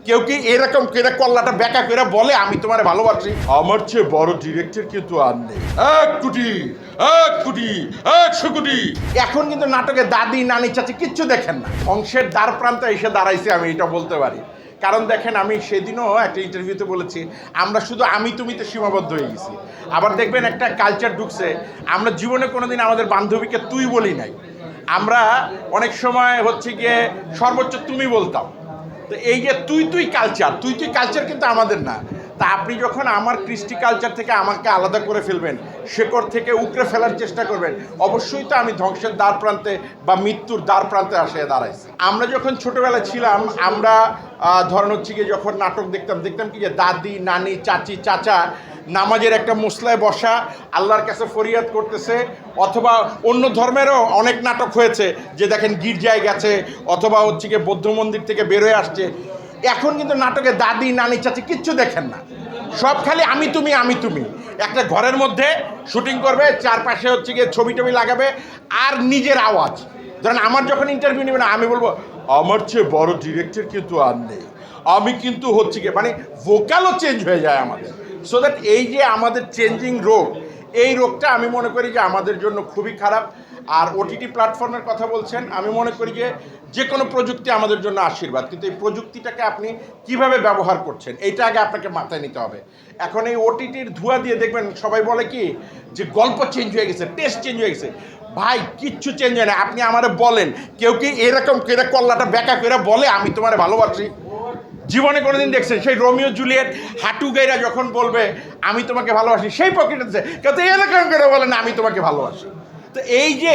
কেউ কি এরকম করে কল্লাটা বেঁকা করে বলে আমি তোমারে ভালোবাসি? আমার চেয়ে বড় ডিরেক্টর কিন্তু আর নেই। 1 কোটি, 1 কোটি, 100 কোটি। এখন কিন্তু নাটকে দাদি নানি চাচি কিচ্ছু দেখেন না, ধ্বংসের দ্বার প্রান্তে এসে দাঁড়াইছে, আমি এটা বলতে পারি। কারণ দেখেন, আমি সেদিনও একটা ইন্টারভিউতে বলেছি আমরা শুধু আমি তুমিতে সীমাবদ্ধ হয়ে গেছি। আবার দেখবেন একটা কালচার ঢুকছে, আমরা জীবনে কোনোদিন আমাদের বান্ধবীকে তুই বলি নাই, আমরা অনেক সময় হচ্ছে গিয়ে সর্বোচ্চ তুমি বলতাম। তো এই যে তুই তুই কালচার কিন্তু আমাদের না। তা আপনি যখন আমার কৃষ্টি কালচার থেকে আমাকে আলাদা করে ফেলবেন, শেকড় থেকে উকড়ে ফেলার চেষ্টা করবেন, অবশ্যই তো আমি ধ্বংসের দ্বার প্রান্তে বা মৃত্যুর দ্বার প্রান্তে আসে দাঁড়াইছি। আমরা যখন ছোটোবেলায় ছিলাম, আমরা ধরেন হচ্ছে গিয়ে যখন নাটক দেখতাম কি যে দাদি নানি চাচি চাচা নামাজের একটা মশলায় বসা আল্লাহর কাছে ফরিয়াদ করতেছে, অথবা অন্য ধর্মেরও অনেক নাটক হয়েছে যে দেখেন গির্জায় গেছে অথবা হচ্ছে গিয়ে বৌদ্ধ মন্দির থেকে বেরোয় আসছে। এখন কিন্তু নাটকে দাদি নানি চাচি কিচ্ছু দেখেন না, সব খালি আমি তুমি। একটা ঘরের মধ্যে শুটিং করবে, চারপাশে হচ্ছে গিয়ে ছবি টবি লাগাবে আর নিজের আওয়াজ। ধরেন আমার যখন ইন্টারভিউ নেবে না, আমি বলবো আমার চেয়ে বড় ডিরেক্টর কিন্তু আর নেই, আমি কিন্তু হচ্ছে গিয়ে মানে ভোকালও চেঞ্জ হয়ে যায় আমাদের। সো দ্যাট এই যে আমাদের চেঞ্জিং রোগ, এই রোগটা আমি মনে করি যে আমাদের জন্য খুবই খারাপ। আর ওটিটি প্ল্যাটফর্মের কথা বলছেন, আমি মনে করি যে কোনো প্রযুক্তি আমাদের জন্য আশীর্বাদ, কিন্তু এই প্রযুক্তিটাকে আপনি কিভাবে ব্যবহার করছেন এইটা আগে আপনাকে মাথায় নিতে হবে। এখন এই ওটিটির ধোঁয়া দিয়ে দেখবেন সবাই বলে কি যে গল্প চেঞ্জ হয়ে গেছে, টেস্ট চেঞ্জ হয়ে গেছে। ভাই কিচ্ছু চেঞ্জ হয় না। আপনি আমারে বলেন কেউ কি এরকম করে কল্লাটা বেঁকা করে বলে আমি তোমারে ভালোবাসি? জীবনে কোনোদিন দেখছেন সেই রোমিও জুলিয়েট হাঁটু গাইরা যখন বলবে আমি তোমাকে ভালোবাসি, সেই পকেটেছে কেউ তো এরকম করে বলে না আমি তোমাকে ভালোবাসি? তো এই যে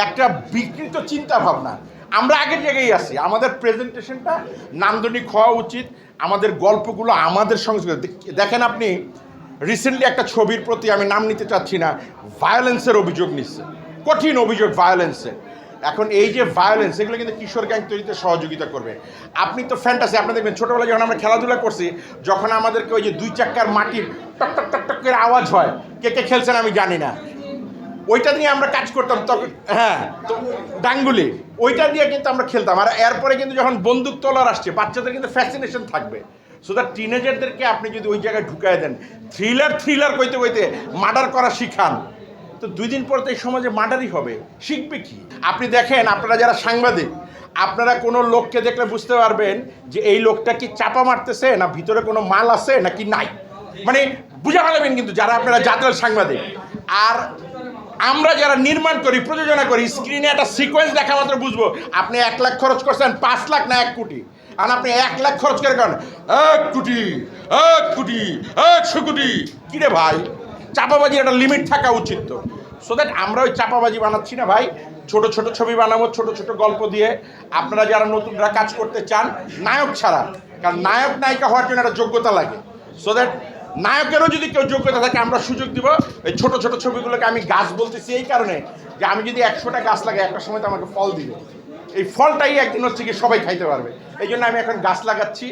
একটা বিকৃত চিন্তা ভাবনা, আমরা আগের জায়গায় আছি। আমাদের প্রেজেন্টেশনটা নান্দনিক হওয়া উচিত, আমাদের গল্পগুলো আমাদের সংস্কৃতি। দেখেন আপনি রিসেন্টলি একটা ছবির প্রতি, আমি নাম নিতে চাচ্ছি না, ভায়োলেন্সের অভিযোগ নিচ্ছে, কঠিন অভিযোগ ভায়োলেন্সের। এখন এই যে ভায়োলেন্স, এগুলো কিন্তু কিশোর গ্যাং তৈরিতে সহযোগিতা করবে। আপনি তো ফ্যান্টাসি, আপনি দেখবেন ছোটোবেলায় যখন আমরা খেলাধুলা করছি, যখন আমাদেরকে ওই যে 2 চাক্কার মাটির টক টক টক টক করে আওয়াজ হয়, কে কে খেলছেন আমি জানি না, ওইটা নিয়ে আমরা কাজ করতাম তখন। হ্যাঁ, তো ডাঙ্গুলি, ওইটা দিয়ে কিন্তু আমরা খেলতাম। আর এরপরে কিন্তু যখন বন্দুক তোলার আসছে, বাচ্চাদের কিন্তু ফ্যাসিনেশন থাকবে। সো দ্যাট টিনেজারদেরকে আপনি যদি ওই জায়গায় ঢুকায় দেন, থ্রিলার কইতে মার্ডার করা শিখান, তো 2 দিন পর তো এই সমাজে মার্ডারই হবে, শিখবে কি? আপনি দেখেন, আপনারা যারা সাংবাদিক, আপনারা কোনো লোককে দেখলে বুঝতে পারবেন যে এই লোকটা কি চাপা মারতেছে না ভিতরে কোনো মাল আছে নাকি নাই, মানে বুঝা ফেলাবেন কিন্তু যারা আপনারা জাতীয় সাংবাদিক। আর আমরা যারা নির্মাণ করি, প্রযোজনা করি, স্ক্রিনে একটা সিকোয়েন্স দেখা মাত্র বুঝবো আপনি 1 লাখ খরচ করছেন, 5 লাখ না 1 কোটি। আর আপনি 1 লাখ খরচ করে করেন 1 কোটি, 100 কোটি। কিরে ভাই, চাপাবাজির একটা লিমিট থাকা উচিত তো। সো দ্যাট আমরা ওই চাপাবাজি বানাচ্ছি না ভাই, ছোট ছোট ছবি বানাবো, ছোট ছোট গল্প দিয়ে। আপনারা যারা নতুনরা কাজ করতে চান, নায়ক ছাড়া, কারণ নায়ক নায়িকা হওয়ার জন্য একটা যোগ্যতা লাগে। সো দ্যাট নায়কেরও যদি কেউ যোগ্যতা থাকে আমরা সুযোগ দিব। এই ছোট ছোট ছবিগুলোকে আমি গাছ বলতেছি এই কারণে যে আমি যদি 100টা গাছ লাগাই, একটা সময় তো আমাকে ফল দিবে, এই ফলটাই একদিন হচ্ছে কি সবাই খাইতে পারবে। এই জন্য আমি এখন গাছ লাগাচ্ছি।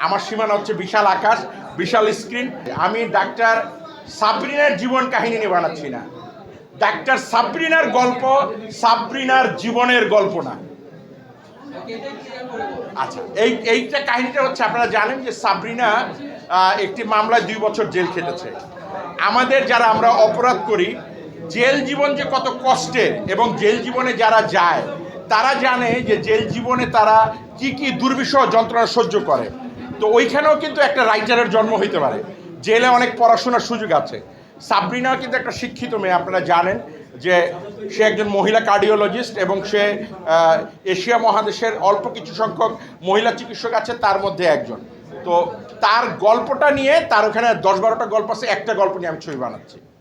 আমার সীমানা হচ্ছে বিশাল আকাশ, বিশাল স্ক্রিন। আমি ডাক্তার সাবরিনার জীবন কাহিনী নিয়ে বানাচ্ছি না, ডাক্তার সাবরিনার গল্প, সাবরিনার জীবনের গল্প না। আচ্ছা, এইটা কাহিনীটা হচ্ছে, আপনারা জানেন যে সাবরিনা একটি মামলায় 2 বছর জেল খেটেছে। আমাদের যারা আমরা অপরাধ করি, জেল জীবন যে কত কষ্টের, এবং জেল জীবনে যারা যায় তারা জানে যে জেল জীবনে তারা কি কি দুর্বিষহ যন্ত্রণা সহ্য করে। তো ওইখানেও কিন্তু একটা রাইটারের জন্ম হইতে পারে, জেলে অনেক পড়াশোনার সুযোগ আছে। সাবরিনাও কিন্তু একটা শিক্ষিত মেয়ে, আপনারা জানেন যে সে একজন মহিলা কার্ডিওলজিস্ট, এবং সে এশিয়া মহাদেশের অল্প কিছু সংখ্যক মহিলা চিকিৎসক আছে, তার মধ্যে একজন। তো তার গল্পটা নিয়ে, তার ওখানে 10-12টা গল্প আছে, একটা গল্প নিয়ে আমি ছবি বানাচ্ছি।